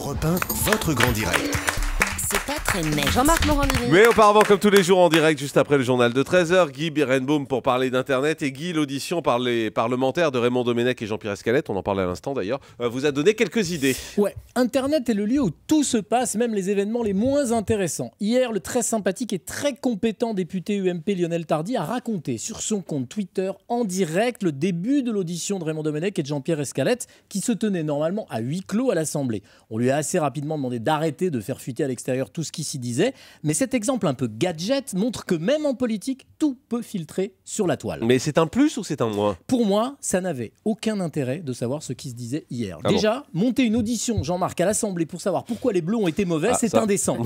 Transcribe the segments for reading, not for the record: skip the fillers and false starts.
Europe 1, votre grand direct. C'est pas très net. Jean-Marc Morandini. Mais auparavant, comme tous les jours en direct, juste après le journal de 13h, Guy Birenbaum pour parler d'Internet et Guy, l'audition par les parlementaires de Raymond Domenech et Jean-Pierre Escalette, on en parlait à l'instant d'ailleurs, vous a donné quelques idées. Ouais, Internet est le lieu où tout se passe, même les événements les moins intéressants. Hier, le très sympathique et très compétent député UMP Lionel Tardy a raconté sur son compte Twitter en direct le début de l'audition de Raymond Domenech et de Jean-Pierre Escalette qui se tenait normalement à huis clos à l'Assemblée. On lui a assez rapidement demandé d'arrêter de faire fuiter à l'extérieur tout ce qui s'y disait, mais cet exemple un peu gadget montre que même en politique, tout peut filtrer sur la toile. Mais c'est un plus ou c'est un moins? Pour moi, ça n'avait aucun intérêt de savoir ce qui se disait hier. Ah Déjà, monter une audition, Jean-Marc, à l'Assemblée pour savoir pourquoi les Bleus ont été mauvais, c'est indécent.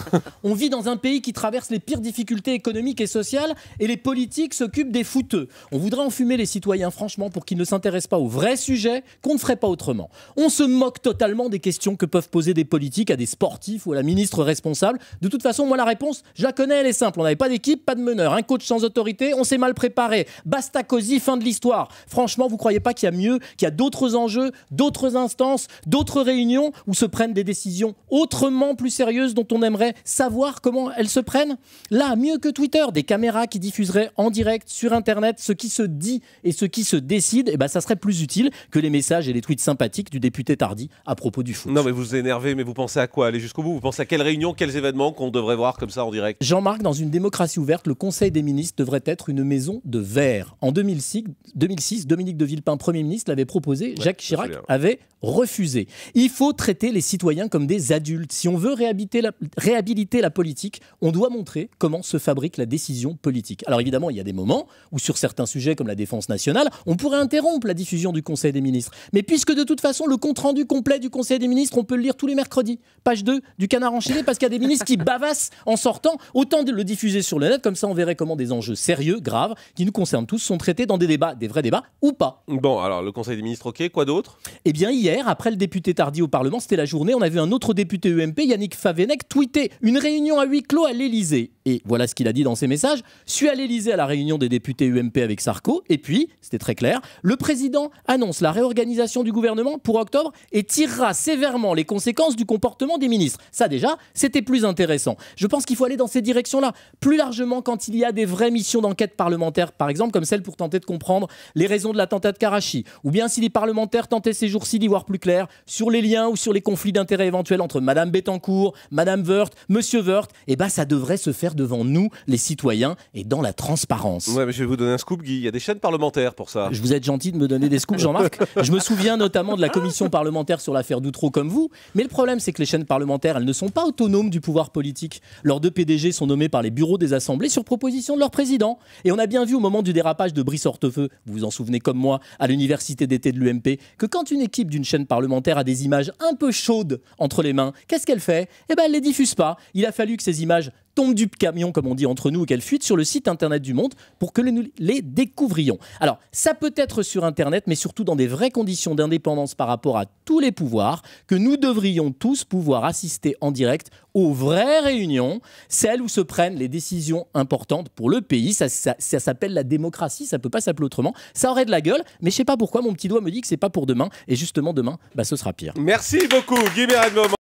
On vit dans un pays qui traverse les pires difficultés économiques et sociales et les politiques s'occupent des fouteux. On voudrait enfumer les citoyens, franchement, pour qu'ils ne s'intéressent pas aux vrais sujets qu'on ne ferait pas autrement. On se moque totalement des questions que peuvent poser des politiques à des sportifs ou à la ministre responsable. De toute façon, moi, la réponse, je la connais, elle est simple. On n'avait pas d'équipe, pas de meneur, un coach sans autorité, on s'est mal préparé. Basta cosy, fin de l'histoire. Franchement, vous croyez pas qu'il y a mieux, qu'il y a d'autres enjeux, d'autres instances, d'autres réunions où se prennent des décisions autrement plus sérieuses dont on aimerait savoir comment elles se prennent? Là, mieux que Twitter, des caméras qui diffuseraient en direct sur Internet ce qui se dit et ce qui se décide, et ben, ça serait plus utile que les messages et les tweets sympathiques du député Tardy à propos du foot. Non mais vous vous énervez, mais vous pensez à quoi? Aller jusqu'au bout? Vous pensez à quelles réunions, quels événements qu'on devrait voir comme ça en direct? Jean-Marc, dans une démocratie ouverte, le Conseil des ministres devrait être une maison de verre. En 2006, Dominique de Villepin, Premier ministre, l'avait proposé. Jacques Chirac avait refusé. Il faut traiter les citoyens comme des adultes. Si on veut réhabiliter la politique, on doit montrer comment se fabrique la décision politique. Alors évidemment, il y a des moments où sur certains sujets comme la défense nationale, on pourrait interrompre la diffusion du Conseil des ministres. Mais puisque de toute façon, le compte-rendu complet du Conseil des ministres, on peut le lire tous les mercredis. Page 2 du Canard enchaîné, parce qu'il y a des ministres qui bavassent en sortant. Autant de le diffuser sur le net, comme ça on verrait comment des enjeux sérieux, graves, qui nous concernent tous, sont traités dans des débats, des vrais débats ou pas. Bon, alors le Conseil des ministres, ok, quoi d'autre? Eh bien hier, après le député Tardy au Parlement, c'était la journée, on a vu un autre député UMP, Yannick Favennec, tweeter une réunion à huis clos à l'Elysée. Et voilà ce qu'il a dit dans ses messages. Je suis à l'Elysée à la réunion des députés UMP avec Sarko. Et puis, c'était très clair, le président annonce la réorganisation du gouvernement pour octobre et tirera sévèrement les conséquences du comportement des ministres. Ça déjà, c'était plus intéressant. Je pense qu'il faut aller dans ces directions-là. Plus largement, quand il y a des vraies missions d'enquête parlementaire, par exemple, comme celle pour tenter de comprendre les raisons de l'attentat de Karachi, ou bien si les parlementaires tentaient ces jours-ci d'y voir plus clair sur les liens ou sur les conflits d'intérêts éventuels entre Madame Bettencourt, Madame Woerth, Monsieur Woerth, eh ben ça devrait se faire devant nous, les citoyens, et dans la transparence. Ouais, mais je vais vous donner un scoop, Guy. Il y a des chaînes parlementaires pour ça. Je vous êtes gentil de me donner des scoops, Jean-Marc. Je me souviens notamment de la commission parlementaire sur l'affaire Doutreau comme vous. Mais le problème, c'est que les chaînes parlementaires, elles ne sont pas autonomes du pouvoir politique. Leurs deux PDG sont nommés par les bureaux des assemblées sur proposition de leur président. Et on a bien vu au moment du dérapage de Brice Hortefeux, vous vous en souvenez comme moi, à l'université d'été de l'UMP, que quand une équipe d'une chaîne parlementaire a des images un peu chaudes entre les mains, qu'est-ce qu'elle fait? Eh ben, elle les diffuse pas. Il a fallu que ces images tombent du camion, comme on dit entre nous, et qu'elles fuitent sur le site internet du Monde pour que nous les découvrions. Alors, ça peut être sur Internet, mais surtout dans des vraies conditions d'indépendance par rapport à tous les pouvoirs, que nous devrions tous pouvoir assister en direct aux vraies réunions, celles où se prennent les décisions importantes pour le pays. Ça s'appelle la démocratie, ça peut pas s'appeler autrement. Ça aurait de la gueule, mais je sais pas pourquoi mon petit doigt me dit que c'est pas pour demain, et justement demain, bah, ce sera pire. Merci beaucoup, Guy Birenbaum.